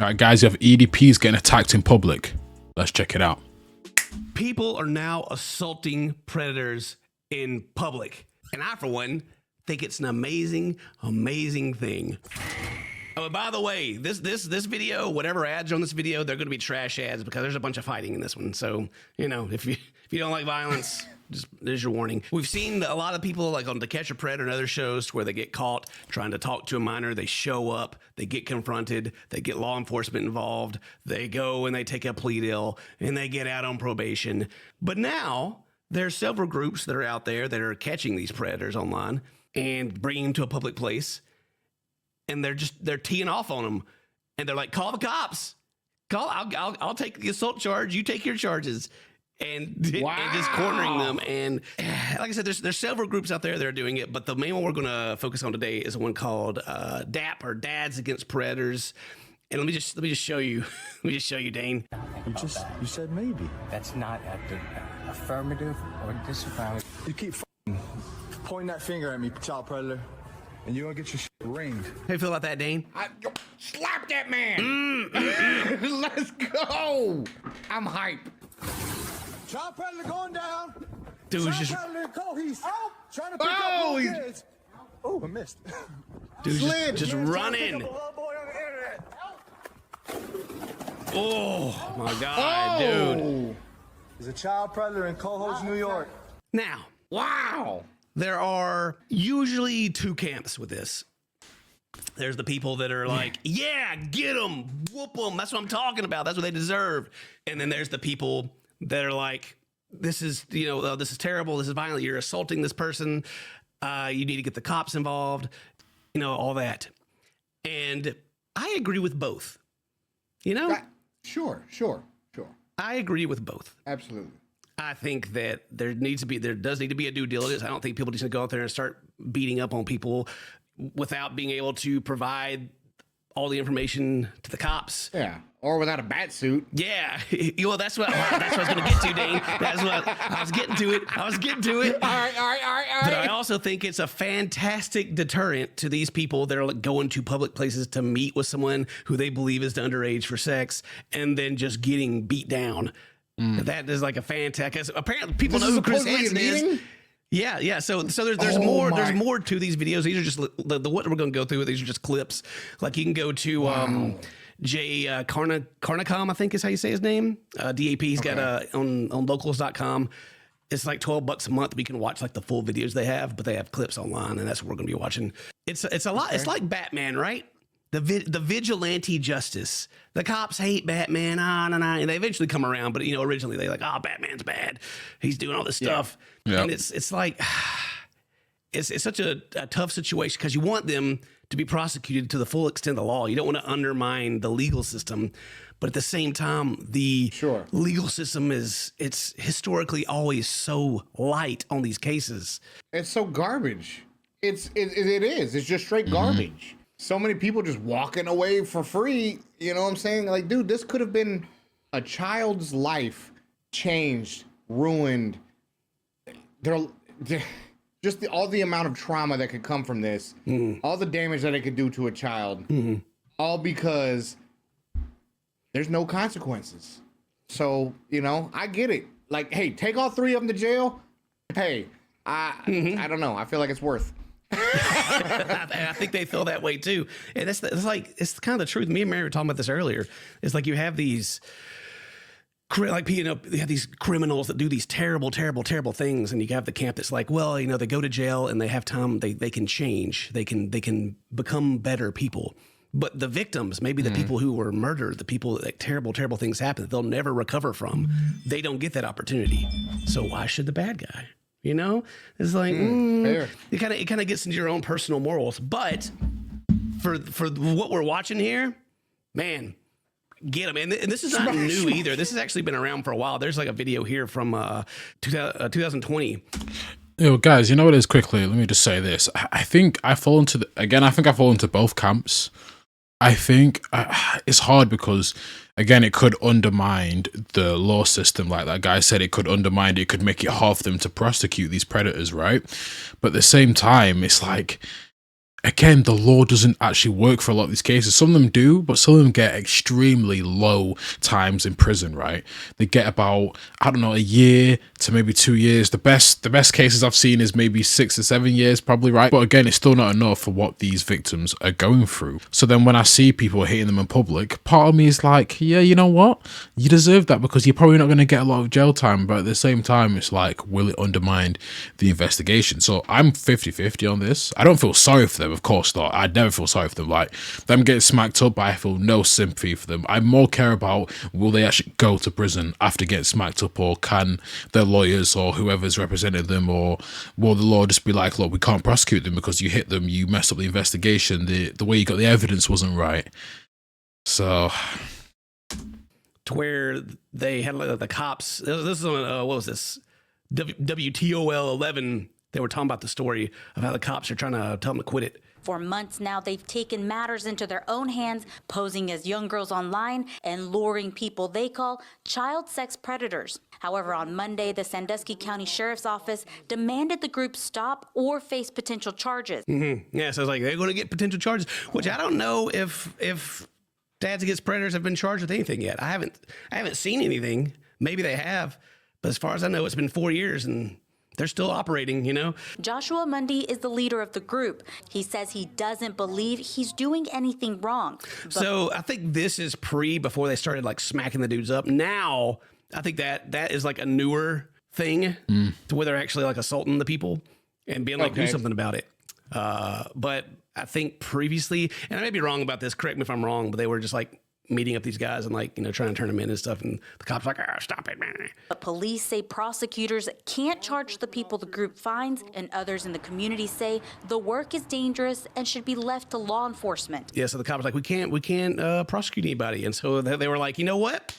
All right, guys, you have EDPs getting attacked in public. Let's check it out. People are now assaulting predators in public. And I, for one, think it's an amazing, amazing thing. Oh, and by the way, this video, whatever ads are on this video, they're going to be trash ads because there's a bunch of fighting in this one. So, you know, if you don't like violence, just there's your warning. We've seen a lot of people like on To Catch a Predator and other shows where they get caught trying to talk to a minor. They show up, they get confronted, they get law enforcement involved. They go and they take a plea deal and they get out on probation. But now there's several groups that are out there that are catching these predators online and bringing them to a public place. And they're teeing off on them. And they're like, call the cops. I'll take the assault charge. You take your charges. And just cornering them. And like I said, there's several groups out there that are doing it, but the main one we're going to focus on today is one called DAP, or Dads Against Predators. And let me just show you. Let me just show you, Dane. You said maybe. That's not affirmative or disaffirmative. You keep pointing that finger at me, child predator, and you're gonna get your shit ringed. How you feel about that, Dane? Slap that man! Let's go! I'm hype. Child predator going down. Dude's just, He's trying to pick up little kids. Oh, I missed. dude's just running. Oh my God, dude. He's a child predator in Cohoes, New York. Now, Wow. there are usually two camps with this. There's the people that are like, yeah, get them, whoop them. That's what I'm talking about. That's what they deserve. And then there's the people that are like, this is, this is terrible. This is violent. You're assaulting this person. You need to get the cops involved, all that. And I agree with both, Sure. I agree with both. Absolutely. I think that there does need to be a due diligence. I don't think people just go out there and start beating up on people without being able to provide all the information to the cops. Yeah. Or without a bat suit. Yeah. Well, that's what I was going to get to, Dane. That's what I was getting to it. All right. But I also think it's a fantastic deterrent to these people that are like going to public places to meet with someone who they believe is underage for sex and then just getting beat down. That is like a fantastic. Apparently, people know who Chris Hansen is. Yeah. So there's more. There's more to these videos. These are just what we're going to go through. These are just clips. Like you can go to Jay Carnicom, I think is how you say his name. DAP. He's got on locals.com. It's like $12 a month. We can watch like the full videos they have, but they have clips online, and that's what we're going to be watching. It's a lot. It's like Batman, right? The vigilante justice. The cops hate Batman. And they eventually come around, but originally they like, Batman's bad. He's doing all this stuff. Yeah. And it's like it's such a tough situation because you want them to be prosecuted to the full extent of the law. You don't want to undermine the legal system, but at the same time, the legal system it's historically always so light on these cases. It's so garbage. It is. It's just straight garbage. So many people just walking away for free. You know what I'm saying? Like, dude, this could have been a child's life changed, ruined. All the amount of trauma that could come from this, all the damage that it could do to a child, all because there's no consequences. So, I get it. Like, hey, take all three of them to jail. Hey, I don't know. I feel like it's worth. I think they feel that way too, and it's kind of the truth. Me and Mary were talking about this earlier. It's like you have these, they have these criminals that do these terrible, terrible, terrible things, and you have the camp that's like, well, they go to jail and they have time. They can change. They can become better people. But the victims, maybe the people who were murdered, the people that terrible, terrible things happen that they'll never recover from, they don't get that opportunity. So why should the bad guy? It's like it kind of gets into your own personal morals. But for what we're watching here, man, get them. And this is not new either. This has actually been around for a while. There's like a video here from 2020. Yo, guys, you know what it is? Quickly, let me just say this. I think I fall into both camps. I think it's hard because, again, it could undermine the law system. Like that guy said, it could undermine it. It could make it hard for them to prosecute these predators, right? But at the same time, it's like, again, the law doesn't actually work for a lot of these cases. Some of them do, but some of them get extremely low times in prison, right? They get about, I don't know, a year to maybe 2 years. The best cases I've seen is maybe 6 or 7 years, probably, right? But again, it's still not enough for what these victims are going through. So then when I see people hitting them in public, part of me is like, yeah, you know what? You deserve that because you're probably not going to get a lot of jail time. But at the same time, it's like, will it undermine the investigation? So I'm 50-50 on this. I don't feel sorry for them, of course not. I'd never feel sorry for them. Like, them getting smacked up, I feel no sympathy for them. I more care about, will they actually go to prison after getting smacked up, or can their lawyers or whoever's represented them, or will the law just be like, look, we can't prosecute them because you hit them, you messed up the investigation, the way you got the evidence wasn't right. So To where they had the cops. This is on what was this? WTOL 11. They were talking about the story of how the cops are trying to tell them to quit it. For months now, they've taken matters into their own hands, posing as young girls online and luring people they call child sex predators. However, on Monday, the Sandusky County Sheriff's Office demanded the group stop or face potential charges. Yeah, so it's like they're going to get potential charges, which I don't know if Dads Against Predators have been charged with anything yet. I haven't seen anything. Maybe they have, but as far as I know, it's been 4 years and they're still operating, you know? Joshua Mundy is the leader of the group. He says he doesn't believe he's doing anything wrong. So I think this is before they started like smacking the dudes up. Now, I think that is like a newer thing to where they're actually like assaulting the people and being like, do something about it. But I think previously, and I may be wrong about this, correct me if I'm wrong, but they were just like meeting up these guys and like, you know, trying to turn them in and stuff. And the cops like, stop it, man. But police say prosecutors can't charge the people the group finds, and others in the community say the work is dangerous and should be left to law enforcement. Yeah, so the cops were like, we can't prosecute anybody. And so they were like, you know what?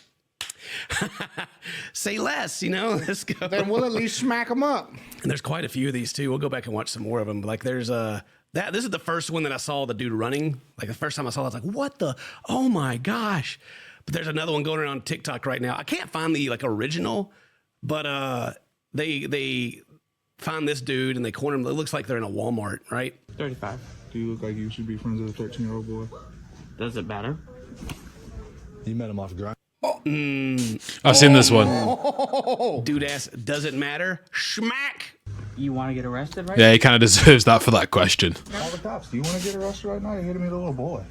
Say less, you know, let's go. Then we'll at least smack them up. And there's quite a few of these too. We'll go back and watch some more of them. Like there's this is the first one that I saw the dude running. Like the first time I saw it, I was like, what the, oh my gosh. But there's another one going around TikTok right now. I can't find the like original, but they find this dude and they corner him. It looks like they're in a Walmart, right? 35. Do you look like you should be friends with a 13-year-old boy? Does it matter? You met him off the ground. I've seen this one. Dude ass, does it matter? Schmack. You want to get arrested, right? Yeah, he kind of deserves that for that question. Call the cops. Do you want to get arrested right now? You're hitting me with a little boy.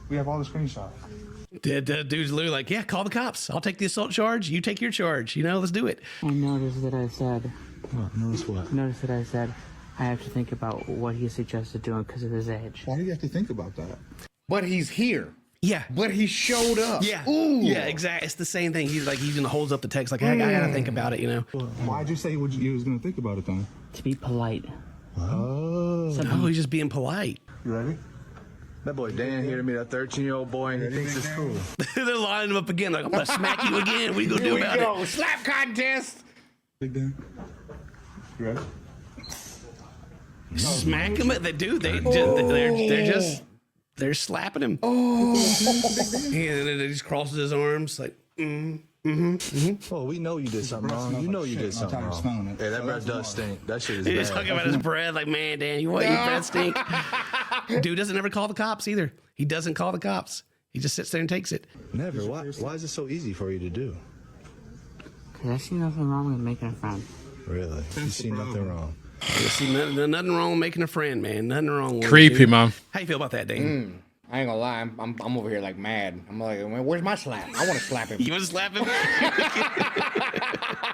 We have all the screenshots. Dude's literally like, yeah, call the cops. I'll take the assault charge. You take your charge. You know, let's do it. I noticed that I said. What? Notice what? Notice that I said I have to think about what he suggested doing because of his age. Why do you have to think about that? But he's here. Yeah. But he showed up. Yeah. Ooh. Yeah, exactly. It's the same thing. He's gonna holds up the text like, I gotta think about it, you know. Why'd you say you was going to think about it then? To be polite. Oh. Oh, he's just being polite. You ready? That boy Dan here to me, that 13-year-old boy, and he thinks it's cool. They're lining him up again. Like, I'm gonna smack you again. What are you gonna do about it? Slap contest. Big Dan. You ready? Smack him. They do. They're slapping him. Oh. And then he just crosses his arms like, Oh, we know you did something wrong. You know you did something wrong. Yeah, that breath does stink. That shit is He's bad. talking about his breath like, man, Dan, your breath stink. Dude doesn't ever call the cops either. He doesn't call the cops. He just sits there and takes it. Never. Why is it so easy for you to do? Because I see nothing wrong with making a friend. Really? You see nothing wrong. You see nothing wrong with making a friend, man. Nothing wrong with it. Creepy, dude. man. How you feel about that, Dane? I ain't gonna lie. I'm over here like mad. I'm like, where's my slap? I want to slap him. You want to slap him?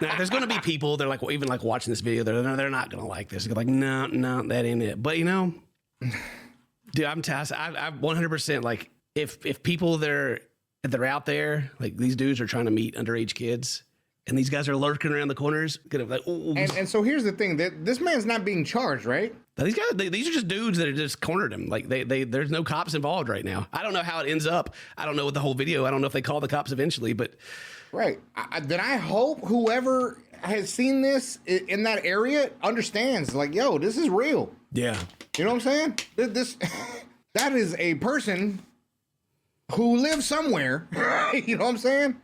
Now, there's going to be people that are like, even like watching this video, they're not going to like this. They're like, no, that ain't it. But you know, dude, I'm 100% like, if people they're out there, like these dudes are trying to meet underage kids, and these guys are lurking around the corners, gonna like, ooh. And so here's the thing: that this man's not being charged, right? Now, these guys, these are just dudes that have just cornered him. Like there's no cops involved right now. I don't know how it ends up. I don't know what the whole video. I don't know if they call the cops eventually, but right. Then I hope whoever has seen this in that area understands. Like, yo, this is real. yeah, You know what I'm saying? This that is a person who lives somewhere. You know what I'm saying?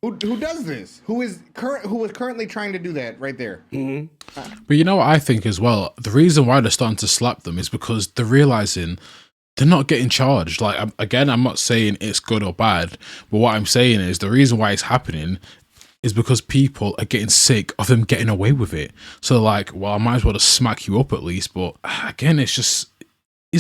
Who does this? Who was currently trying to do that right there? But you know what I think as well? The reason why they're starting to slap them is because they're realizing they're not getting charged. Like, I'm not saying it's good or bad, but what I'm saying is the reason why it's happening is because people are getting sick of them getting away with it. So like, well, I might as well just smack you up at least. But again, it's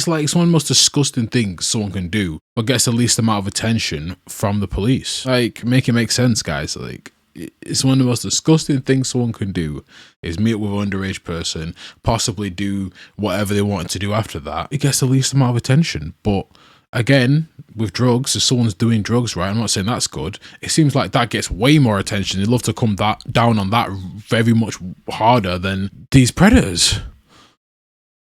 like it's one of the most disgusting things someone can do, but gets the least amount of attention from the police. Like, make it make sense, guys. Like, it's one of the most disgusting things someone can do is meet with an underage person, possibly do whatever they want to do after that. It gets the least amount of attention. But again, with drugs, if someone's doing drugs, right, I'm not saying that's good. It seems like that gets way more attention. They love to come down on that very much harder than these predators.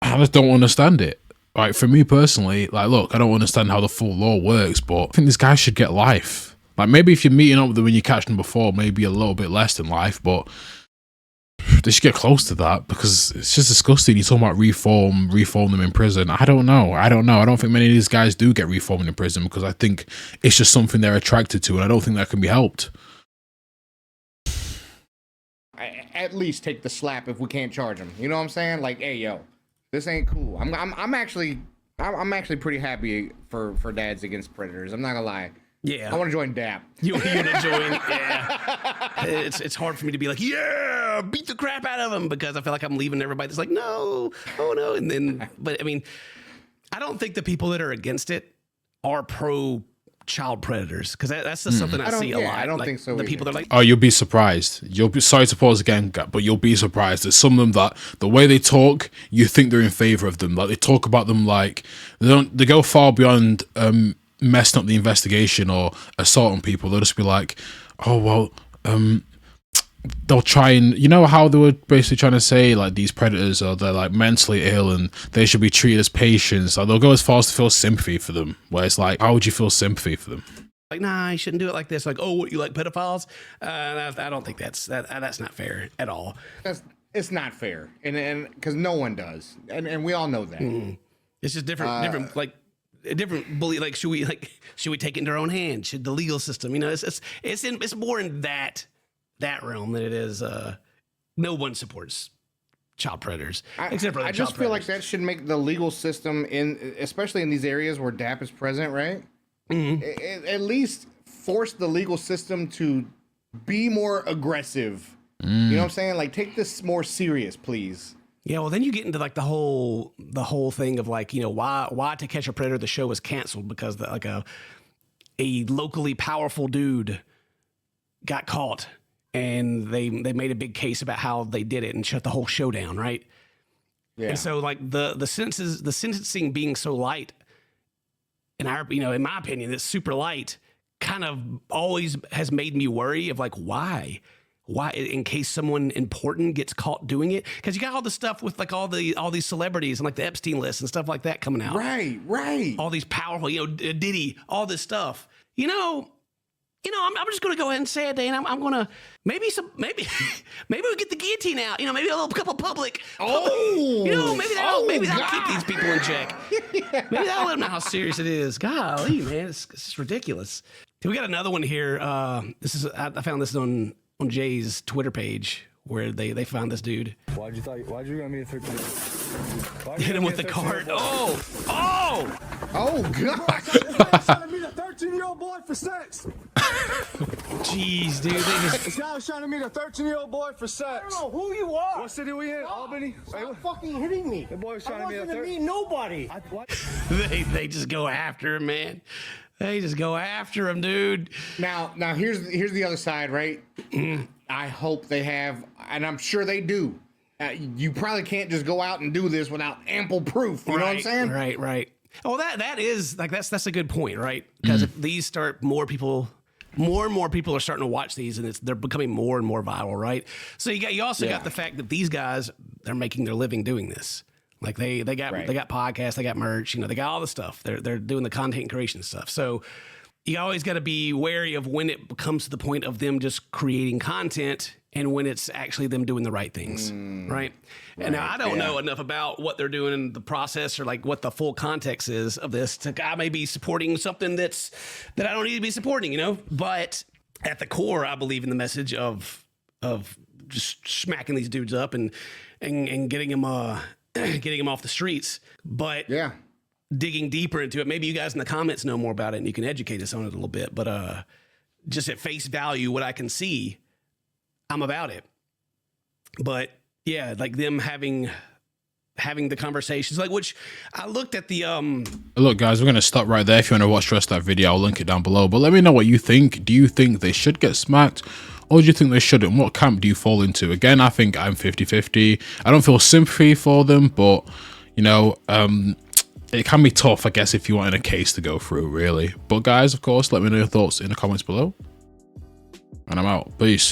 I just don't understand it. Like, for me personally, like, look, I don't understand how the full law works, but I think this guy should get life. Like, maybe if you're meeting up with them when you catch them before, maybe a little bit less than life, but they should get close to that because it's just disgusting. You're talking about reform them in prison. I don't know. I don't think many of these guys do get reformed in prison because I think it's just something they're attracted to, and I don't think that can be helped. At least take the slap if we can't charge them. You know what I'm saying? Like, hey, yo, this ain't cool. I'm actually pretty happy for Dads Against Predators. I'm not gonna lie. Yeah, I want to join DAP. You want to join? Yeah, it's hard for me to be like, yeah, beat the crap out of them because I feel like I'm leaving everybody that's like, no, oh no, and then, but I mean, I don't think the people that are against it are pro child predators because that's just something I see a lot. I don't like, think so. The either. people that are like, Oh, you'll be surprised. Sorry to pause again, but you'll be surprised. There's some of them that the way they talk, you think they're in favor of them. Like, they talk about them like they go far beyond messing up the investigation or assaulting people. They'll just be like, oh well, they'll try and, you know how they were basically trying to say like these predators are, they're like mentally ill and they should be treated as patients. Like, they'll go as far as to feel sympathy for them, where it's like, how would you feel sympathy for them? like, nah, you shouldn't do it like this. Like, oh, what, you like pedophiles? I don't think that's not fair at all. It's not fair, and because no one does, and we all know that. It's just different like. A different bully, like should we take it into our own hands? Should the legal system, you know, it's more in that realm than it is. No one supports child predators except for the I just feel like that should make the legal system especially in these areas where DAP is present, right? At least force the legal system to be more aggressive. You know what I'm saying? Like, take this more serious, please. Yeah, well, then you get into like the whole thing of like, you know, why To Catch a Predator the show was canceled because like a locally powerful dude got caught and they made a big case about how they did it and shut the whole show down, right? Yeah. And so like the sentencing being so light, in my opinion, it's super light, kind of always has made me worry of like why in case someone important gets caught doing it, because you got all the stuff with like all these celebrities and like the Epstein list and stuff like that coming out, right, all these powerful, Diddy, all this stuff, I'm just gonna go ahead and say it, Dane. I'm gonna maybe we get the guillotine out, maybe a couple public, maybe that'll keep these people in check. Maybe that'll let them know how serious it is. Golly, man, it's ridiculous. We got another one here. I found this on Jay's Twitter page where they found this dude. Why'd you want me to hit him with the cart? Oh God! Trying to meet a 13-year-old boy for sex. Jeez, dude. This guy was trying to meet a 13-year-old boy for sex. I don't know who you are. What city we in? Albany? Stop fucking hitting me. The boy was trying to meet nobody. They just go after him, man. They just go after him, dude. Now here's the other side, right? I hope they have, and I'm sure they do. You probably can't just go out and do this without ample proof. You know what I'm saying? Right. Oh, that is like that's a good point, right? Because if these start, more and more people are starting to watch these, and they're becoming more and more viral, right? So you also got the fact that these guys, they're making their living doing this. Like they got podcasts, they got merch, they got all the stuff. They're doing the content creation stuff. So you always got to be wary of when it comes to the point of them just creating content and when it's actually them doing the right things, right? And now I don't know enough about what they're doing in the process or like what the full context is of this. I may be supporting something that I don't need to be supporting, but at the core, I believe in the message of just smacking these dudes up and getting them getting them off the streets. But Yeah. digging deeper into it, maybe you guys in the comments know more about it and you can educate us on it a little bit. But just at face value, what I can see, I'm about it. But yeah, like them having the conversations, like, which I looked at the Look, guys, we're going to stop right there. If you want to watch the rest of that video, I'll link it down below. But let me know what you think. Do you think they should get smacked, or do you think they shouldn't? What camp do you fall into? Again, I think I'm 50-50. I don't feel sympathy for them, but, you know, it can be tough, I guess, if you wanted a case to go through, really. But guys, of course, let me know your thoughts in the comments below. And I'm out. Peace.